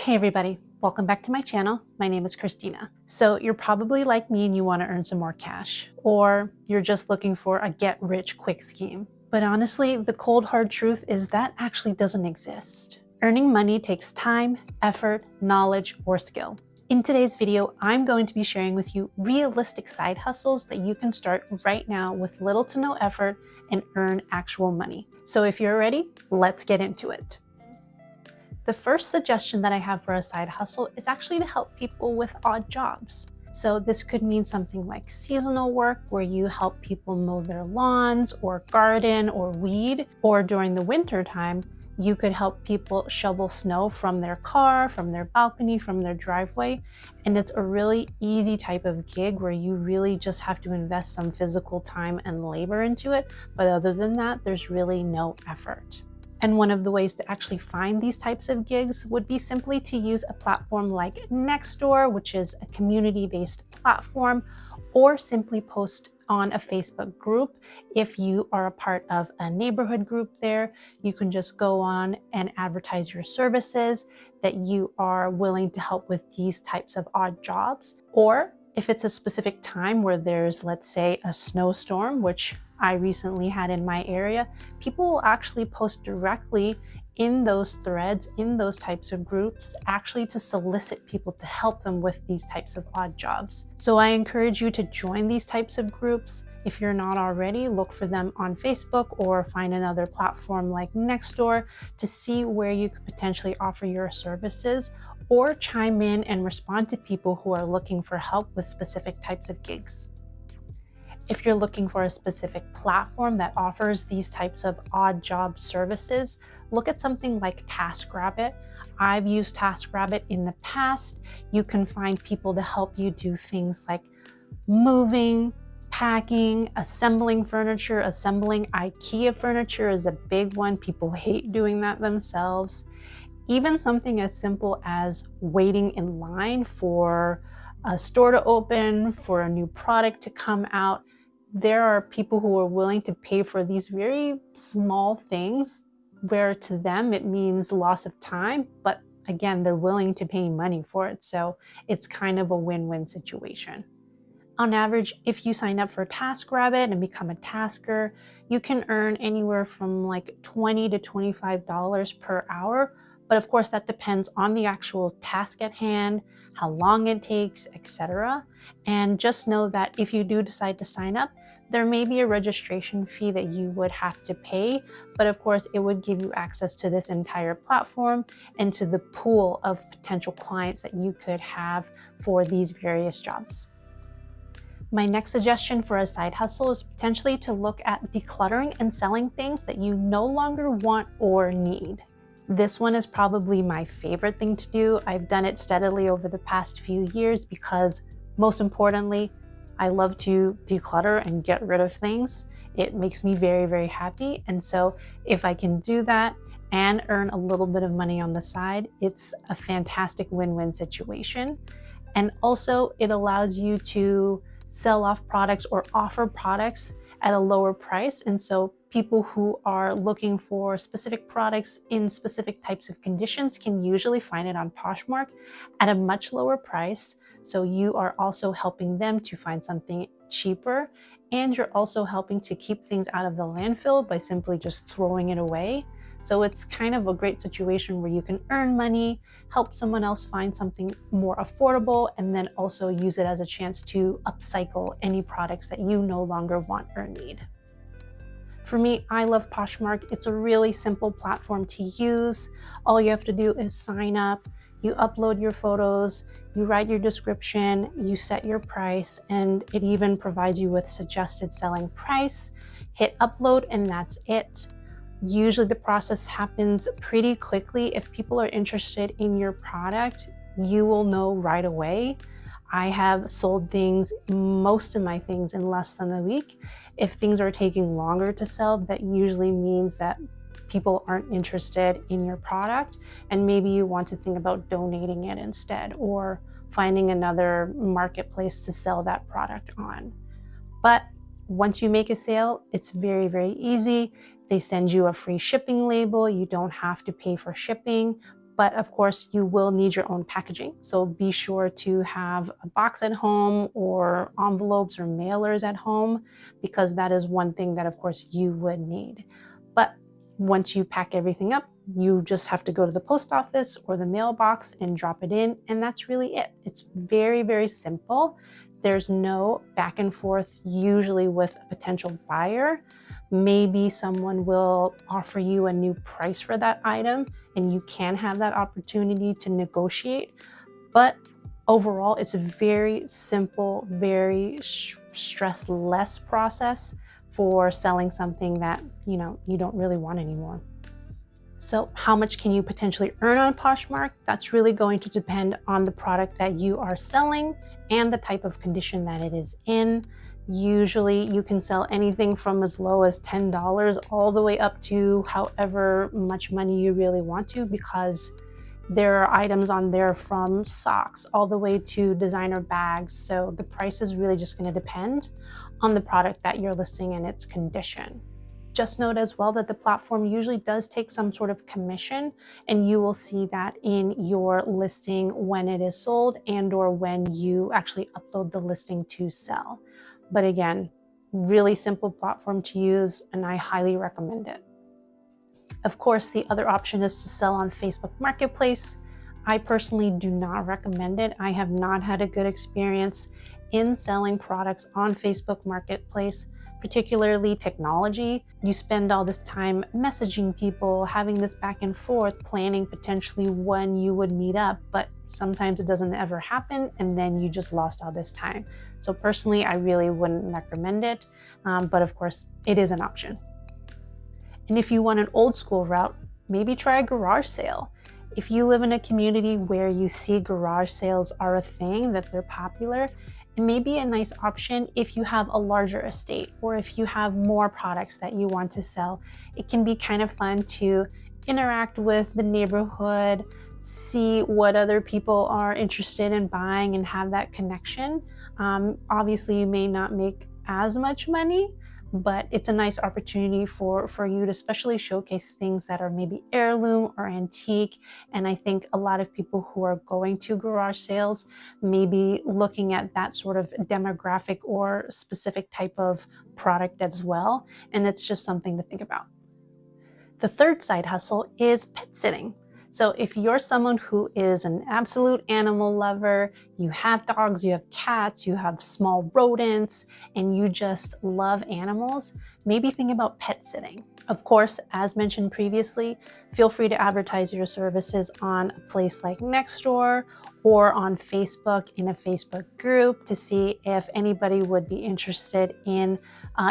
Hey everybody, welcome back to my channel. My name is Christina. So you're probably like me and you want to earn some more cash, or you're just looking for a get-rich-quick scheme. But honestly, the cold hard truth is that actually doesn't exist. Earning money takes time, effort, knowledge, or skill. In today's video, I'm going to be sharing with you realistic side hustles that you can start right now with little to no effort and earn actual money. So if you're ready, let's get into it. The first suggestion that I have for a side hustle is actually to help people with odd jobs. So this could mean something like seasonal work where you help people mow their lawns or garden or weed, or during the winter time, you could help people shovel snow from their car, from their balcony, from their driveway. And it's a really easy type of gig where you really just have to invest some physical time and labor into it. But other than that, there's really no effort. And one of the ways to actually find these types of gigs would be simply to use a platform like Nextdoor, which is a community-based platform, or simply post on a Facebook group. If you are a part of a neighborhood group there, you can just go on and advertise your services, that you are willing to help with these types of odd jobs. Or if it's a specific time where there's, let's say, a snowstorm, which I recently had in my area, people will actually post directly in those threads, in those types of groups, actually to solicit people to help them with these types of odd jobs. So I encourage you to join these types of groups. If you're not already, look for them on Facebook or find another platform like Nextdoor to see where you could potentially offer your services, or chime in and respond to people who are looking for help with specific types of gigs. If you're looking for a specific platform that offers these types of odd job services, look at something like TaskRabbit. I've used TaskRabbit in the past. You can find people to help you do things like moving, packing, assembling furniture. Assembling IKEA furniture is a big one. People hate doing that themselves. Even something as simple as waiting in line for a store to open, for a new product to come out. There are people who are willing to pay for these very small things, where to them it means loss of time, but again, they're willing to pay money for it. So it's kind of a win-win situation. On average, if you sign up for TaskRabbit and become a tasker, you can earn anywhere from like $20 to $25 per hour. But of course, that depends on the actual task at hand, how long it takes, etc. And just know that if you do decide to sign up, there may be a registration fee that you would have to pay. But of course, it would give you access to this entire platform and to the pool of potential clients that you could have for these various jobs. My next suggestion for a side hustle is potentially to look at decluttering and selling things that you no longer want or need. This one is probably my favorite thing to do. I've done it steadily over the past few years because, most importantly, I love to declutter and get rid of things. It makes me very, very happy. And so if I can do that and earn a little bit of money on the side, it's a fantastic win-win situation. And also it allows you to sell off products or offer products at a lower price. And so people who are looking for specific products in specific types of conditions can usually find it on Poshmark at a much lower price. So you are also helping them to find something cheaper, and you're also helping to keep things out of the landfill by simply just throwing it away. So it's kind of a great situation where you can earn money, help someone else find something more affordable, and then also use it as a chance to upcycle any products that you no longer want or need. For me, I love Poshmark. It's a really simple platform to use. All you have to do is sign up, you upload your photos, you write your description, you set your price, and it even provides you with suggested selling price. Hit upload and that's it. Usually the process happens pretty quickly. If people are interested in your product, you will know right away. I have sold things, most of my things, in less than a week. If things are taking longer to sell, that usually means that people aren't interested in your product, and maybe you want to think about donating it instead, or finding another marketplace to sell that product on. But once you make a sale, it's very, very easy. They send you a free shipping label. You don't have to pay for shipping. But of course, you will need your own packaging. So be sure to have a box at home or envelopes or mailers at home, because that is one thing that of course you would need. But once you pack everything up, you just have to go to the post office or the mailbox and drop it in, and that's really it. It's very, very simple. There's no back and forth usually with a potential buyer. Maybe someone will offer you a new price for that item, and you can have that opportunity to negotiate. But overall, it's a very simple, very stress-less process for selling something that you don't really want anymore. So how much can you potentially earn on Poshmark? That's really going to depend on the product that you are selling and the type of condition that it is in. Usually you can sell anything from as low as $10 all the way up to however much money you really want to, because there are items on there from socks all the way to designer bags. So the price is really just going to depend on the product that you're listing and its condition. Just note as well that the platform usually does take some sort of commission, and you will see that in your listing when it is sold and or when you actually upload the listing to sell. But again, really simple platform to use, and I highly recommend it. Of course, the other option is to sell on Facebook Marketplace. I personally do not recommend it. I have not had a good experience in selling products on Facebook Marketplace, particularly technology. You spend all this time messaging people, having this back and forth, planning potentially when you would meet up, but sometimes it doesn't ever happen, and then you just lost all this time. So personally, I really wouldn't recommend it, but of course, it is an option. And if you want an old school route, maybe try a garage sale. If you live in a community where you see garage sales are a thing, that they're popular, it may be a nice option if you have a larger estate or if you have more products that you want to sell. It can be kind of fun to interact with the neighborhood, see what other people are interested in buying and have that connection. Obviously, you may not make as much money, but it's a nice opportunity for you to especially showcase things that are maybe heirloom or antique. And I think a lot of people who are going to garage sales may be looking at that sort of demographic or specific type of product as well. And it's just something to think about. The third side hustle is pet sitting. So if you're someone who is an absolute animal lover, you have dogs, you have cats, you have small rodents, and you just love animals, maybe think about pet sitting. Of course, as mentioned previously, feel free to advertise your services on a place like Nextdoor or on Facebook in a Facebook group to see if anybody would be interested in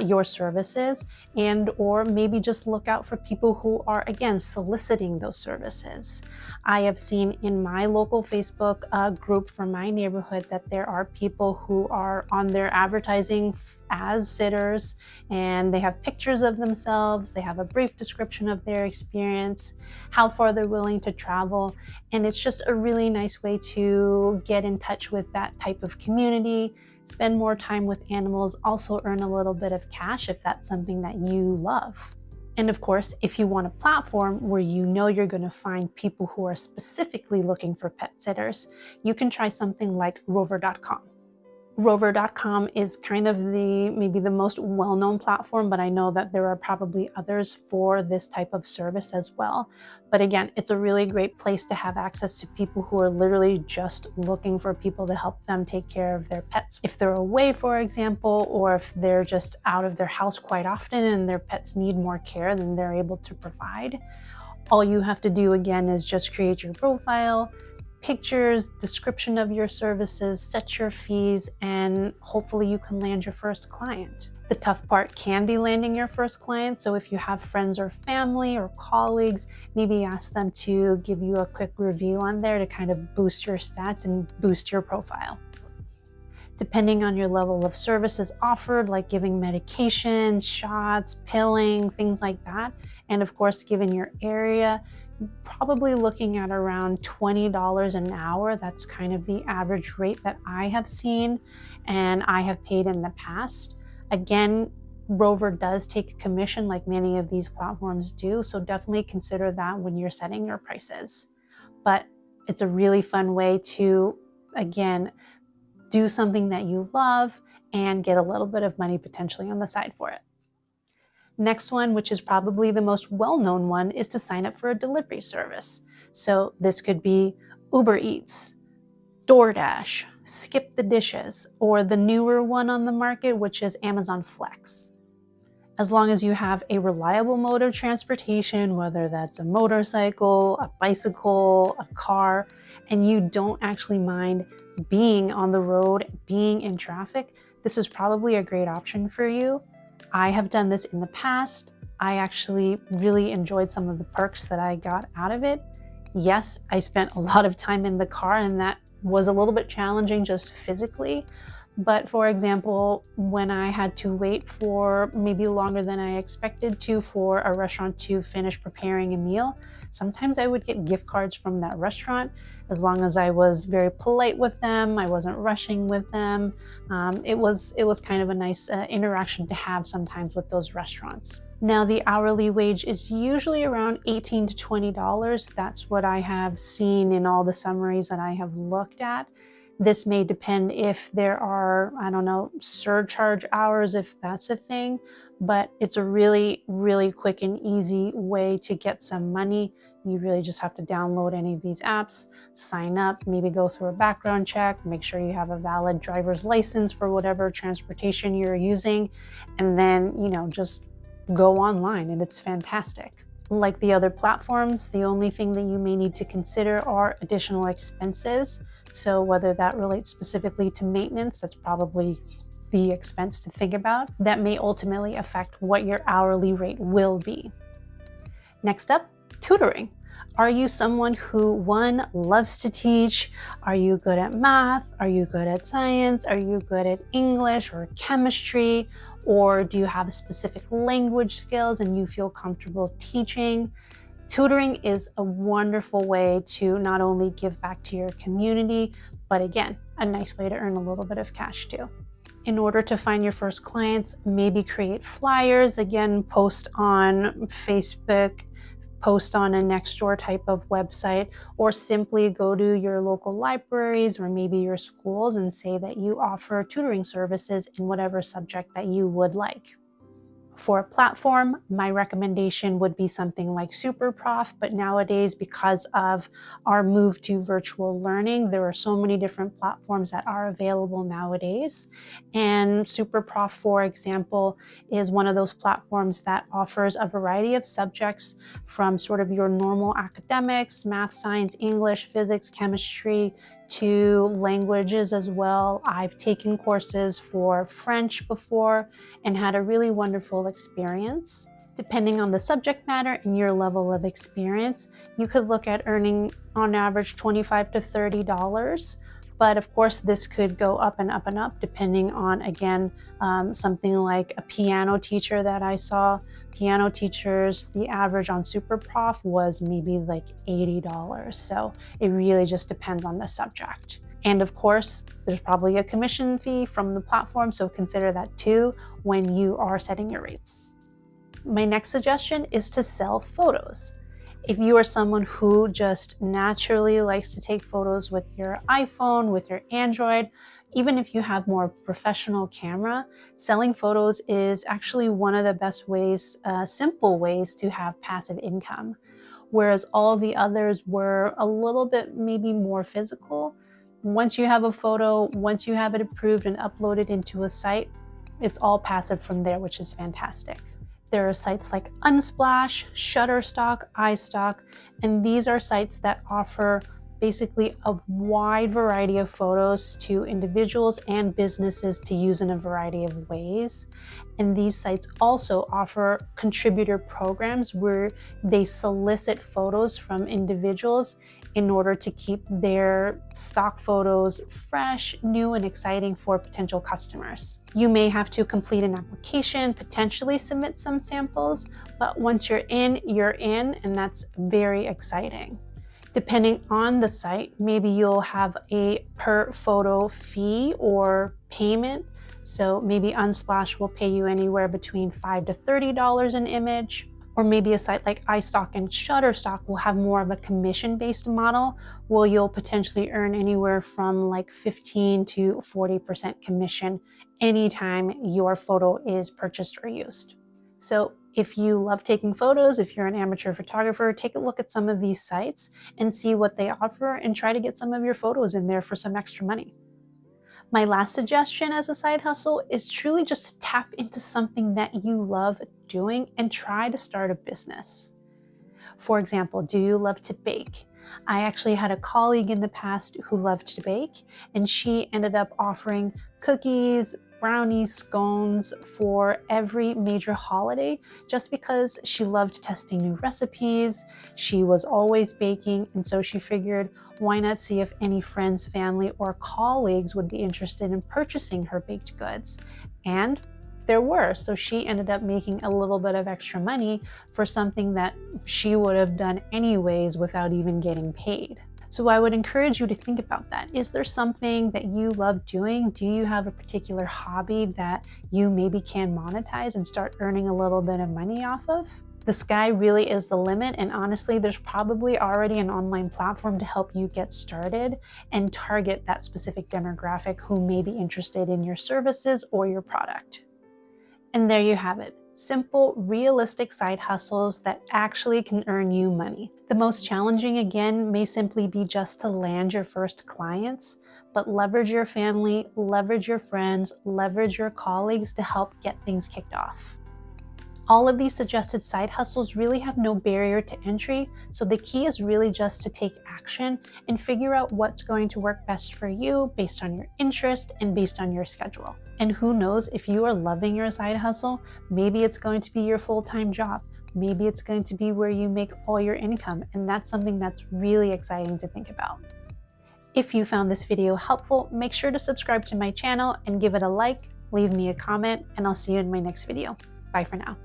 your services, and or maybe just look out for people who are, again, soliciting those services. I have seen in my local Facebook group for my neighborhood that there are people who are on there advertising as sitters, and they have pictures of themselves, they have a brief description of their experience, how far they're willing to travel, and it's just a really nice way to get in touch with that type of community, spend more time with animals, also earn a little bit of cash if that's something that you love. And of course, if you want a platform where you know you're going to find people who are specifically looking for pet sitters, you can try something like Rover.com. Rover.com is kind of maybe the most well-known platform, but I know that there are probably others for this type of service as well. But again, it's a really great place to have access to people who are literally just looking for people to help them take care of their pets. If they're away, for example, or if they're just out of their house quite often and their pets need more care than they're able to provide. All you have to do again is just create your profile, pictures, description of your services, set your fees, and hopefully you can land your first client. The tough part can be landing your first client, so if you have friends or family or colleagues, maybe ask them to give you a quick review on there to kind of boost your stats and boost your profile. Depending on your level of services offered, like giving medications, shots, pilling, things like that, and of course, given your area, probably looking at around $20 an hour. That's kind of the average rate that I have seen and I have paid in the past. Again, Rover does take a commission like many of these platforms do, so definitely consider that when you're setting your prices. but it's a really fun way to, again, do something that you love and get a little bit of money potentially on the side for it. Next one, which is probably the most well-known one, is to sign up for a delivery service. So this could be Uber Eats, DoorDash, Skip the Dishes, or the newer one on the market, which is Amazon Flex. As long as you have a reliable mode of transportation, whether that's a motorcycle, a bicycle, a car, and you don't actually mind being on the road, being in traffic, this is probably a great option for you. I have done this in the past. I actually really enjoyed some of the perks that I got out of it. Yes, I spent a lot of time in the car, and that was a little bit challenging just physically. But for example, when I had to wait for maybe longer than I expected to for a restaurant to finish preparing a meal, sometimes I would get gift cards from that restaurant. As long as I was very polite with them, I wasn't rushing with them. It was kind of a nice interaction to have sometimes with those restaurants. Now, the hourly wage is usually around $18 to $20. That's what I have seen in all the summaries that I have looked at. This may depend if there are, I don't know, surcharge hours, if that's a thing, but it's a really, really quick and easy way to get some money. You really just have to download any of these apps, sign up, maybe go through a background check, make sure you have a valid driver's license for whatever transportation you're using, and then, just go online, and it's fantastic. Like the other platforms, the only thing that you may need to consider are additional expenses. So whether that relates specifically to maintenance, that's probably the expense to think about. That may ultimately affect what your hourly rate will be. Next up, tutoring. Are you someone who, one, loves to teach? Are you good at math? Are you good at science? Are you good at English or chemistry? Or do you have specific language skills and you feel comfortable teaching? Tutoring is a wonderful way to not only give back to your community, but again, a nice way to earn a little bit of cash too. In order to find your first clients, maybe create flyers, again, post on Facebook, post on a Nextdoor type of website, or simply go to your local libraries or maybe your schools and say that you offer tutoring services in whatever subject that you would like. For a platform, my recommendation would be something like SuperProf, but nowadays, because of our move to virtual learning, there are so many different platforms that are available nowadays. And SuperProf, for example, is one of those platforms that offers a variety of subjects from sort of your normal academics, math, science, English, physics, chemistry, to languages as well. I've taken courses for French before and had a really wonderful experience. Depending on the subject matter and your level of experience, you could look at earning on average $25 to $30. But of course, this could go up and up and up depending on, again, something like a piano teacher that I saw. Piano teachers, the average on SuperProf was maybe like $80. So it really just depends on the subject. And of course, there's probably a commission fee from the platform, so consider that too when you are setting your rates. My next suggestion is to sell photos. If you are someone who just naturally likes to take photos with your iPhone, with your Android, even if you have more professional camera, selling photos is actually one of the best ways, simple ways to have passive income. Whereas all the others were a little bit maybe more physical. Once you have a photo, once you have it approved and uploaded into a site, it's all passive from there, which is fantastic. There are sites like Unsplash, Shutterstock, iStock, and these are sites that offer basically a wide variety of photos to individuals and businesses to use in a variety of ways. And these sites also offer contributor programs where they solicit photos from individuals in order to keep their stock photos fresh, new, and exciting for potential customers. You may have to complete an application, potentially submit some samples, but once you're in, and that's very exciting. Depending on the site, maybe you'll have a per photo fee or payment. So maybe Unsplash will pay you anywhere between $5 to $30 an image. Or maybe a site like iStock and Shutterstock will have more of a commission-based model where you'll potentially earn anywhere from like 15 to 40% commission anytime your photo is purchased or used. So if you love taking photos, if you're an amateur photographer, take a look at some of these sites and see what they offer and try to get some of your photos in there for some extra money. My last suggestion as a side hustle is truly just to tap into something that you love doing and try to start a business. For example, do you love to bake? I actually had a colleague in the past who loved to bake, and she ended up offering cookies, brownies, scones for every major holiday just because she loved testing new recipes. She was always baking, and so she figured, why not see if any friends, family, or colleagues would be interested in purchasing her baked goods? And there were, so she ended up making a little bit of extra money for something that she would have done anyways without even getting paid. So I would encourage you to think about that. Is there something that you love doing? Do you have a particular hobby that you maybe can monetize and start earning a little bit of money off of? The sky really is the limit, and honestly, there's probably already an online platform to help you get started and target that specific demographic who may be interested in your services or your product. And there you have it. Simple, realistic side hustles that actually can earn you money. The most challenging, again, may simply be just to land your first clients, but leverage your family, leverage your friends, leverage your colleagues to help get things kicked off. All of these suggested side hustles really have no barrier to entry, so the key is really just to take action and figure out what's going to work best for you based on your interest and based on your schedule. And who knows, if you are loving your side hustle, maybe it's going to be your full-time job. Maybe it's going to be where you make all your income, and that's something that's really exciting to think about. If you found this video helpful, make sure to subscribe to my channel and give it a like, leave me a comment, and I'll see you in my next video. Bye for now.